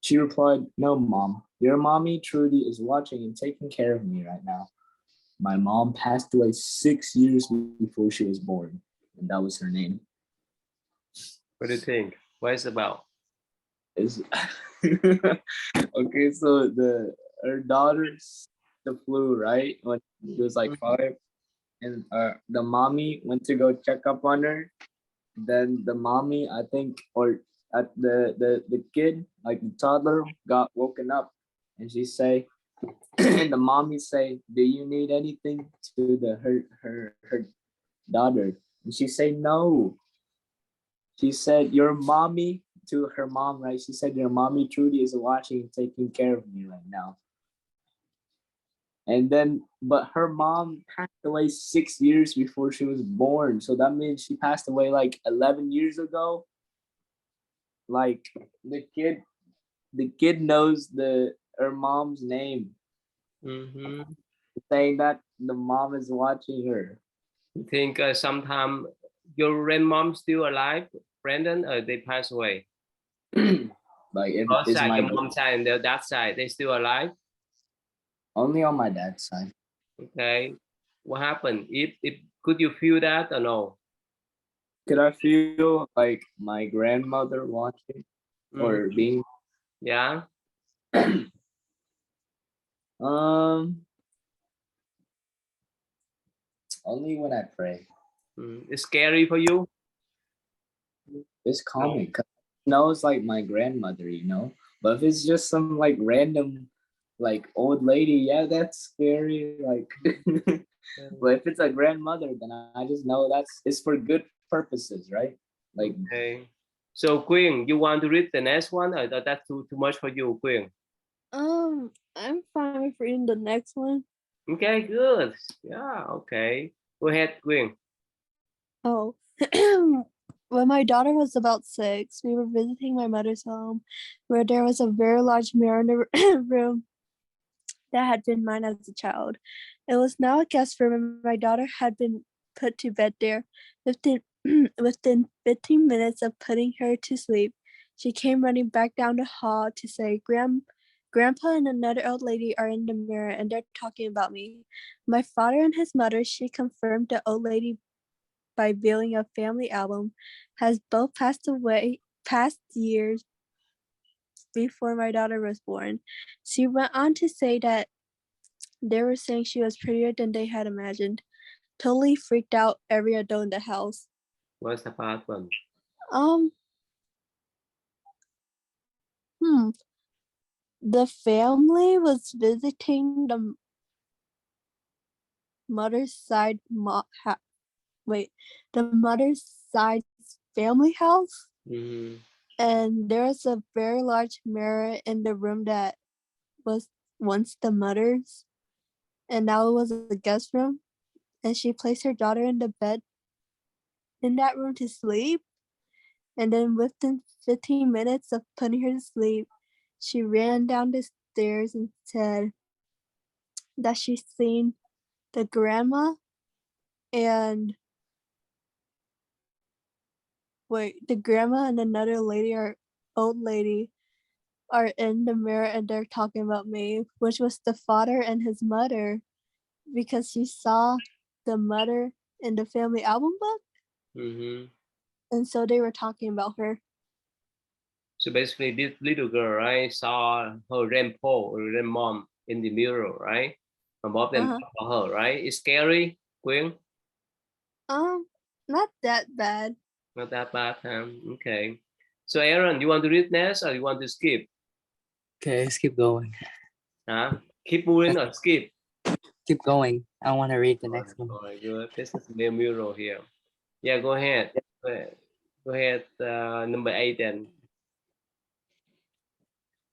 She replied, "No, Mom. Your mommy Trudy is watching and taking care of me right now. My mom passed away 6 years before she was born, and that was her name." What do you think? What is about? Is okay, so her daughter's the flu, right? When she was like 5, and the mommy went to go check up on her. Then the mommy, I think, or at the kid, like the toddler, got woken up, and she say, and the mommy say, "Do you need anything?" to her daughter, and she say, "No." She said, "Your mommy," to her mom, right? She said, "Your mommy Trudy is watching and taking care of me right now." And then, but her mom passed away 6 years before she was born. So that means she passed away like 11 years ago. Like the kid knows her mom's name, saying that the mom is watching her. You think sometime your grandmom still alive, Brandon, or they passed away? Like, Both is side, my your mom side and their dad side, they still alive? only on my dad's side. Okay. What happened? If could you feel that or no? Could I feel like my grandmother watching or being Yeah. only when I pray. It's scary for you? It's calming because it knows like my grandmother, you know. But if it's just some like random like old lady, yeah, that's scary. Like, but if it's a grandmother, then I just know it's for good purposes, right? Like, Okay. So Queen, you want to read the next one, or that's too much for you, Queen? I'm fine with reading the next one. Okay, good. Yeah, okay. Go ahead, Queen. Oh, when my daughter was about 6, we were visiting my mother's home, where there was a very large mirror in the room that had been mine as a child. It was now a guest room, and my daughter had been put to bed there. Within, within 15 minutes of putting her to sleep, she came running back down the hall to say, Grandpa and another old lady are in the mirror and they're talking about me. My father and his mother, she confirmed the old lady by viewing a family album, has both past years before my daughter was born. She went on to say that they were saying she was prettier than they had imagined. Totally freaked out every adult in the house. What's the part one? Um, hmm. The family was visiting the mother's side the mother's side family house, and there was a very large mirror in the room that was once the mother's, and now it was a guest room, and she placed her daughter in the bed in that room to sleep. And then within 15 minutes of putting her to sleep, she ran down the stairs and said that she's seen the grandma and the grandma and another lady or old lady are in the mirror and they're talking about me, which was the father and his mother, because she saw the mother in the family album book, Mm-hmm. and so they were talking about her. So basically, this little girl, right, saw her grandpa or grandmom in the mirror, right? And both of them Uh-huh. talk about her, right? It's scary, Quyên? Not that bad. Not that bad, huh? Okay. So Aaron, you want to read next or you want to skip? Okay, let's keep going. Huh? Keep moving or skip? Keep going. I want to read the next one. All right, good. This is the mural here. Yeah, go ahead. Go ahead. Number 8 then.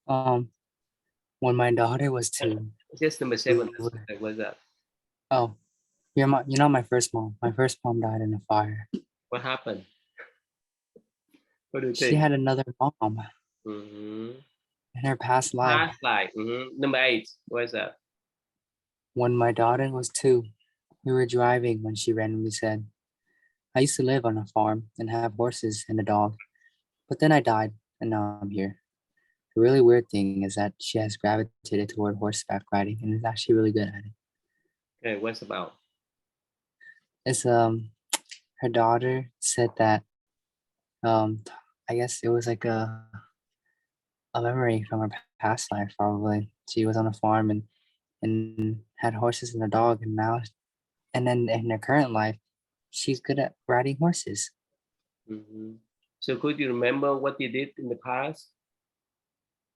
When my daughter was 2. Just number 7. What's that? Oh, you know my first mom. My first mom died in a fire. What happened? What do you She think? had another mom Mm-hmm. in her past life. Past life. Mm-hmm. Number 8. What is that? When my daughter was 2, we were driving when she randomly said, I used to live on a farm and have horses and a dog, but then I died and now I'm here. The really weird thing is that she has gravitated toward horseback riding and is actually really good at it. Okay, what's about? It's her daughter said that I guess it was like a memory from her past life probably. She was on a farm and had horses and a dog, and now and then in her current life she's good at riding horses. Mm-hmm. So could you remember what you did in the past?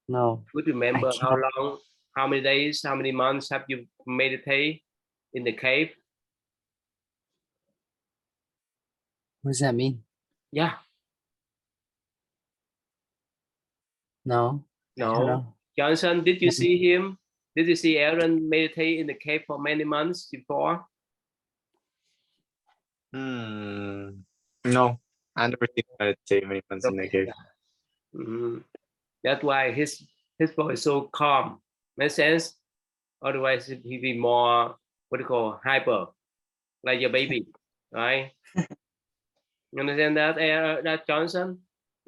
No, Could you remember I how can't. long, how many days, how many months have you meditate in the cave? What does that mean? Yeah. No, I don't No. know. Johnson, did you see him? Did you see Aaron meditate in the cave for many months before? No, I never seen him meditate many months in the cave. Mm-hmm. That's why his voice is so calm. Makes sense? Otherwise, he'd be more, what do you call, hyper, like your baby, right? You understand that, that Johnson?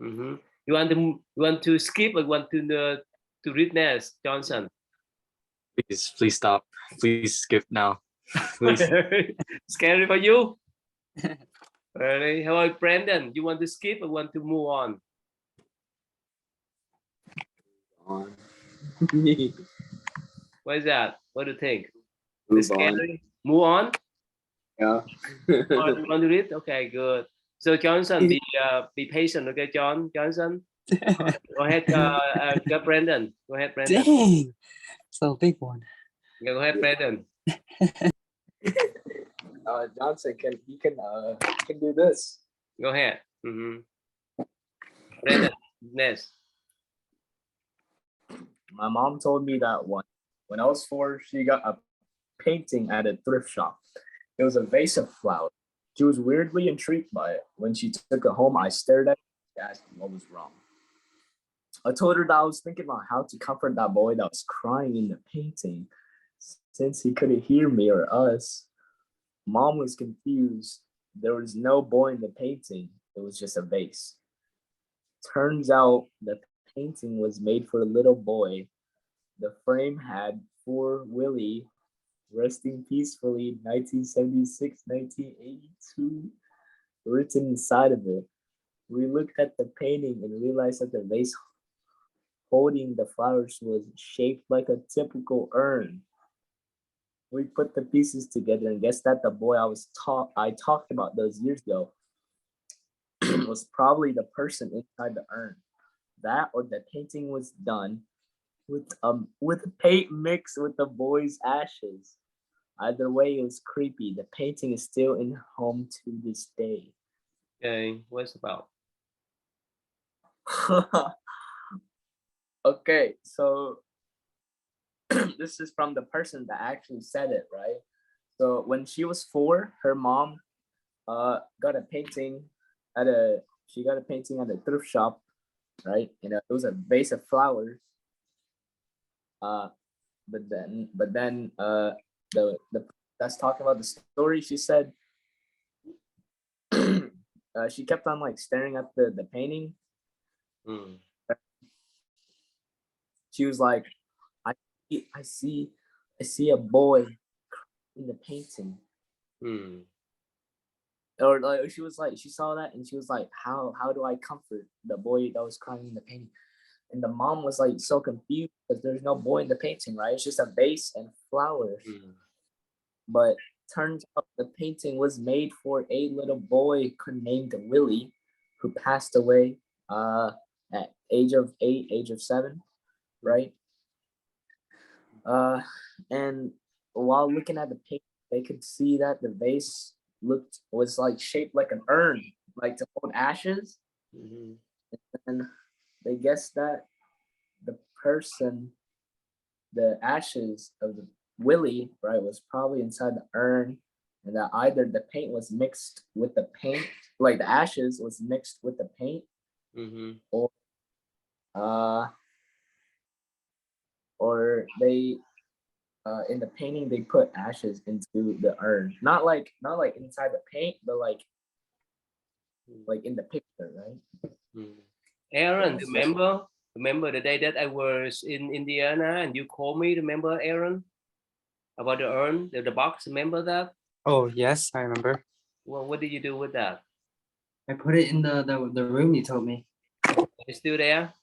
Mm-hmm. You want to skip or want to read next, Johnson? Please stop. Please skip now. Please. Scary for you? Really? How about Brandon? You want to skip or want to move on? On. What is that? What do you think? Move It's scary? on. Move on? Yeah. Or you want to read? Okay, good. So Johnson, be patient, okay, Johnson? Go ahead, Brandon. Go ahead, Brandon. Dang, so big one. Yeah, go ahead, Brandon. Johnson can do this. Go ahead. Mm-hmm. Brandon, next. My mom told me that when I was 4, she got a painting at a thrift shop. It was a vase of flowers. She was weirdly intrigued by it. When she took it home, I stared at it and asked what was wrong. I told her that I was thinking about how to comfort that boy that was crying in the painting, since he couldn't hear me or us. Mom was confused. There was no boy in the painting. It was just a vase. Turns out the painting was made for a little boy. The frame had "For Willie, resting peacefully, 1976-1982" written inside of it. We looked at the painting and realized that the vase holding the flowers was shaped like a typical urn. We put the pieces together and guessed that the boy I talked about those years ago was probably the person inside the urn. That or the painting was done with paint mixed with the boy's ashes. Either way, it was creepy. The painting is still in home to this day. Okay, what's about? Okay, so this is from the person that actually said it, right? So when she was 4, her mom got a painting at a she got a painting at a thrift shop, right? And it was a vase of flowers. But then the that's talking about the story. She said she kept on like staring at the painting. Mm. She was like, I I see I see a boy in the painting. Mm. Or like she was like she saw that and she was like, how do I comfort the boy that was crying in the painting? And the mom was like so confused because there's no boy in the painting, right? It's just a vase and flowers. Mm. But turns out the painting was made for a little boy named Willie, who passed away at age of 8, age of 7, right? And while looking at the painting, they could see that the vase was like shaped like an urn, like to hold ashes. Mm-hmm. And they guessed that the person, the ashes of the Willie, right, was probably inside the urn, and that either the paint was mixed with the paint, like the ashes was mixed with the paint, Mm-hmm. uh, or they in the painting they put ashes into the urn, not like inside the paint, but like in the picture, right? Mm. Aaron, Yes, remember the day that I was in Indiana and you called me, remember Aaron? About the urn, the box, remember that? Oh, yes, I remember. Well, what did you do with that? I put it in the room you told me. It's still there?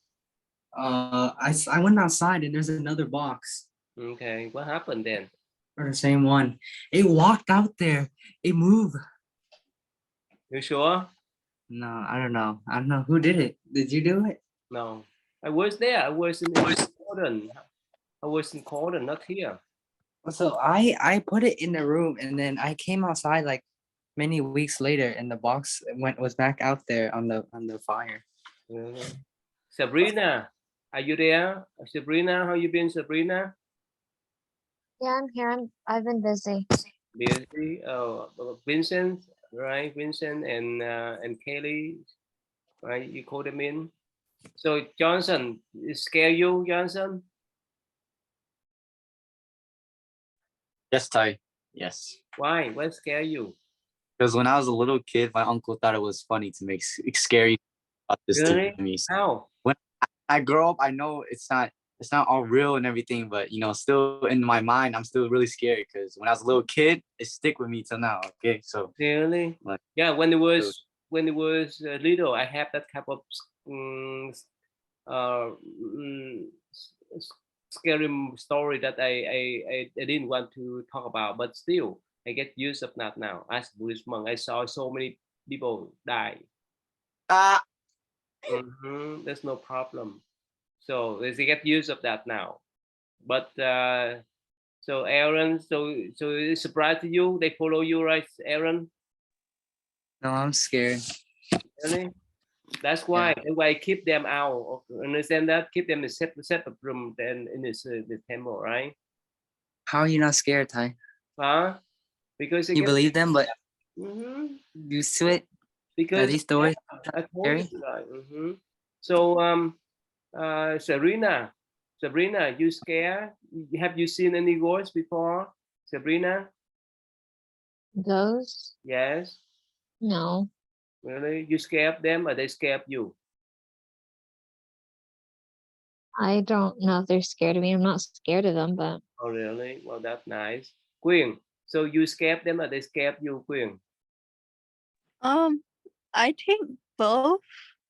I went outside and there's another box Okay, what happened then? or the same one. It walked out there. It moved. You sure? No, I don't know. I don't know who did it. Did you do it? No. I was there. I was in Corden. I was in Corden, not here. So I put it in the room and then I came outside like many weeks later and the box was back out there on the fire. Sabrina, are you there? Sabrina, how you been, Sabrina? Yeah, I'm here. I've been busy. Busy. Oh, Vincent, right? Vincent and Kelly, right? You call them in. So Johnson, it scare you, Johnson? Yes, Ty. Yes. Why? What scare you? Because when I was a little kid, my uncle thought it was funny to make scary about this Really? to me. So How? when I grow up, I know it's not all real and everything, but still in my mind, I'm still really scared because when I was a little kid, it stick with me till now. Okay, so Really? like, Yeah. When it was little, I have that type of um, uh, mm, scary story that I didn't want to talk about, but still I get used of that now. As Buddhist monk, I saw so many people die. ah, There's no problem. So they get used of that now. But so Aaron, so it's a surprise to you. They follow you, right, Aaron? No, I'm scared. Really? That's why. That's why I keep them out. Understand that? Keep them in separate room than in the temple, right? How are you not scared, Ty? Huh? Because You believe them, but Mhm. used to it? Are Because these stories I told scary? you that. So Sabrina, you scared? Have you seen any ghosts before, Sabrina? Ghosts? Yes. No. Really? You scared them or they scared you? I don't know if they're scared of me. I'm not scared of them, but Oh, really? Well, that's nice. Queen, so you scared them or they scared you, Queen? I think both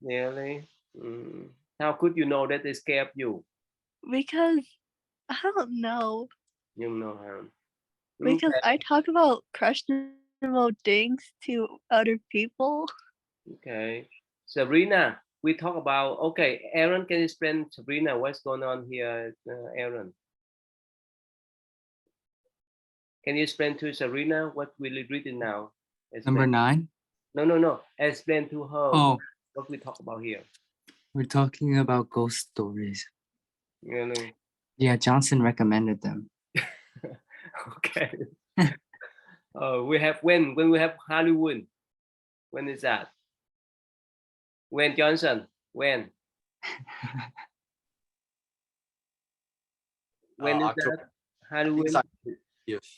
Really? How could you know that they scared you? because I don't know. You know how. Because Okay. I talk about questionable things to other people. Okay. Sabrina, we talk about, okay, Aaron, can you explain, Sabrina, what's going on here, Aaron? Can you explain to Sabrina what we're reading now? Number 9? No. Explain to her Oh, what we talk about here. we're talking about ghost stories. Really? Yeah, Johnson recommended them. Okay. We have when we have Halloween. When is that? When, Johnson? When? When is October. that? Halloween?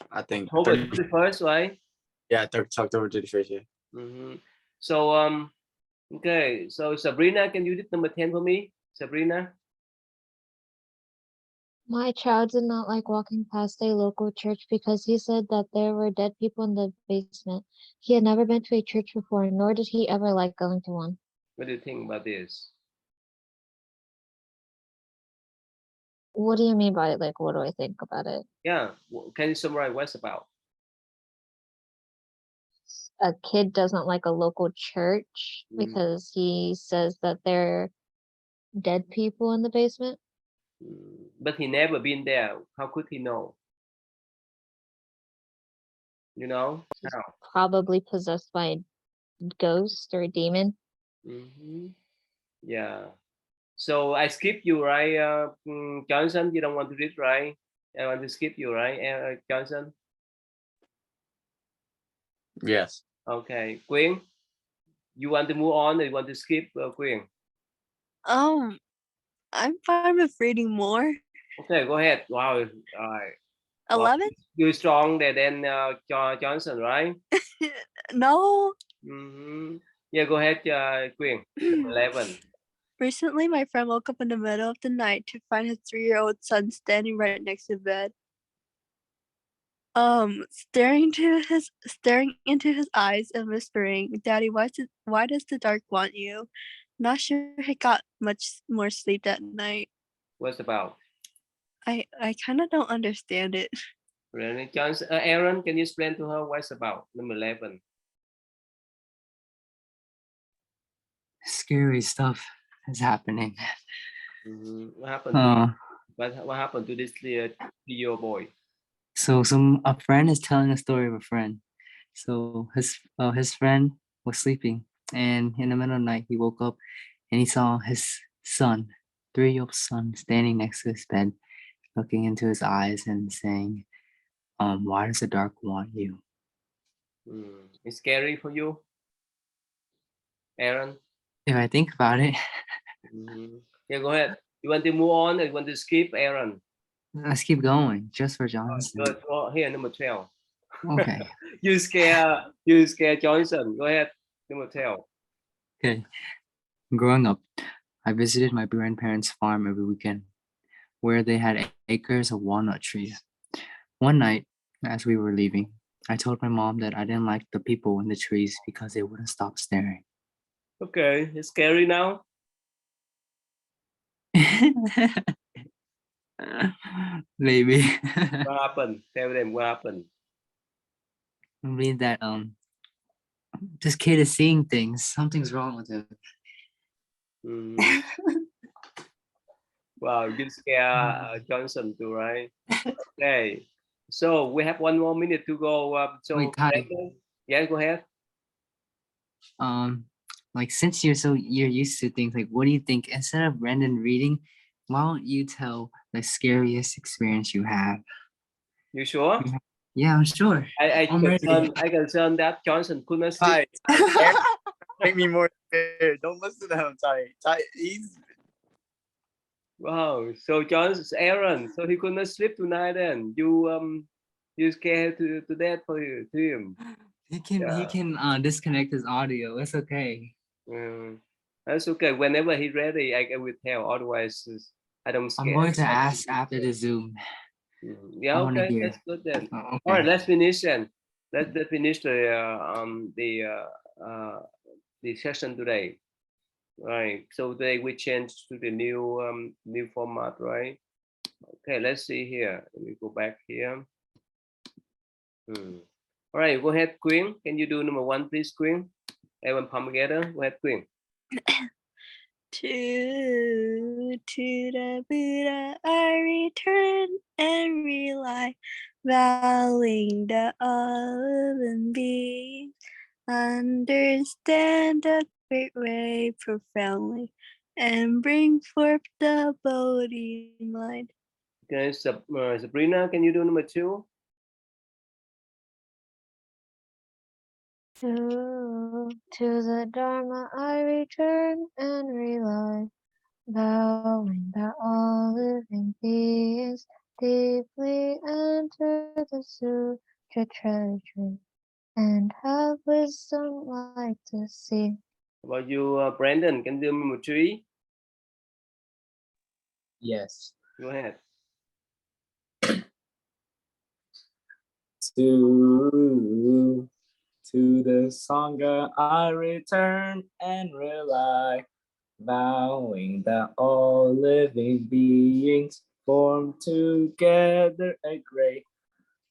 I think October 30, 31st, right? yeah, October 31st. Yeah. So okay. So Sabrina, can you read number 10 for me? Sabrina. My child did not like walking past a local church because he said that there were dead people in the basement. He had never been to a church before, nor did he ever like going to one. What do you think about this? What do you mean by it? Like, what do I think about it? Yeah. Can you summarize what's about? A kid doesn't like a local church because he says that there are dead people in the basement. But he never been there. How could he know? You know? He's How? probably possessed by a ghost or a demon. Yeah. So I skip you, right, Johnson? You don't want to read, right? I want to skip you, right, Johnson? Yes. Okay. Quyên, you want to move on or you want to skip, Quyên? I'm fine with reading more. Okay, go ahead. Wow. All right. 11? You're stronger than Johnson, right? No. Yeah, go ahead, Quyên. 11. Recently, my friend woke up in the middle of the night to find his 3-year-old son standing right next to the bed. Staring into his eyes and whispering, "Daddy, why does the dark want you?" Not sure he got much more sleep that night. What's about? I kind of don't understand it. Really? Johnson, Aaron, can you explain to her what's about? Number 11. Scary stuff is happening. What happened? What happened to this 3-year boy? So a friend is telling a story of a friend. So his friend was sleeping, and in the middle of the night he woke up and he saw his son, 3-year-old son, standing next to his bed, looking into his eyes and saying, "Why does the dark want you?" It's scary for you, Aaron? If I think about it, Yeah, go ahead. You want to move on or you want to skip, Aaron? let's keep going, just for Johnson. Good. Oh, here, number 12. Okay. You scare Johnson. Go ahead, number 12. Okay. Growing up, I visited my grandparents' farm every weekend, where they had acres of walnut trees. One night, as we were leaving, I told my mom that I didn't like the people in the trees because they wouldn't stop staring. Okay, it's scary now. Maybe. What happened? Tell them what happened. Maybe that this kid is seeing things. Something's wrong with him. Wow, you scare Johnson too, right? Okay. So we have 1 more minute to go. Wait, Ty. Yeah, go ahead. Like since you're used to things, like what do you think? Instead of Brendan reading, why don't you tell the scariest experience you have? You sure? Yeah, I'm sure. I ready. concern that Johnson could not sleep. Make me more scared. Don't listen to him, Ty. He's Wow. So Aaron, so he could not sleep tonight. Then you scared to death for him. He can disconnect his audio. It's okay. That's okay. Whenever he's ready, I will tell. Otherwise, I don't scare. I'm going to ask after the Zoom. Yeah, okay, that's good then. Okay. All right, let's finish then. Let's finish the session today. Right. So today we change to the new format, right? Okay, let's see here. Let me go back here. All right, go ahead, Quyên. Can you do number 1, please, Quyên? Everyone come together. Go ahead, Quyên. To the Buddha I return and rely, valuing the all-living beings. Understand the great way profoundly, and bring forth the Bodhi mind. Okay, Sabrina, can you do number 2? To the Dharma I return and rely, vowing that all living beings deeply enter the sutra treasury and have wisdom like to see. How about you, Brandon? Can you do me three? Yes. Go ahead. To the Sangha I return and rely, vowing that all living beings form together a great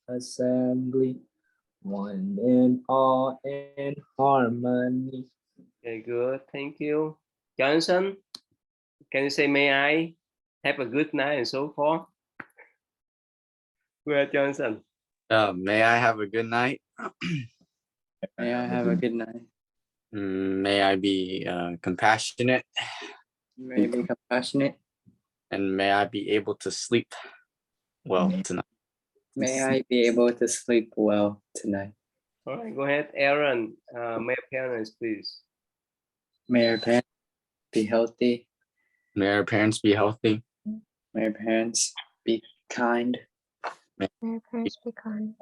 assembly, one in all in harmony. Okay, good. Thank you. Johnson, can you say may I have a good night and so forth? Go ahead, Johnson. May I have a good night? May I have a good night. May I be compassionate, May I be compassionate. and may I be able to sleep well tonight. May I be able to sleep well tonight. All right, go ahead, Aaron. My parents, please. May our parents be healthy. May our parents be healthy. May our parents be kind. May our parents be kind.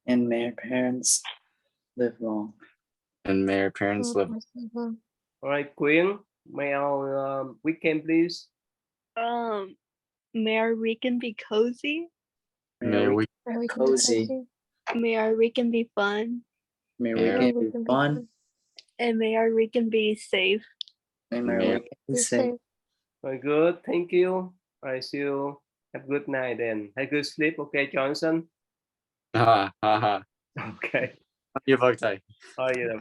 And may our parents live long. And may our parents live. All right, Queen. May our weekend, please. May our weekend be cozy. May we May we cozy. May our weekend be fun. May May our our weekend be fun. And may our weekend be safe. And may our May- weekend be safe. Very good. Thank you. All right, see you. Have a good night then. Have a good sleep. Okay, Johnson. ha ha ha. Okay. Như vậy thầy. Thôi vậy là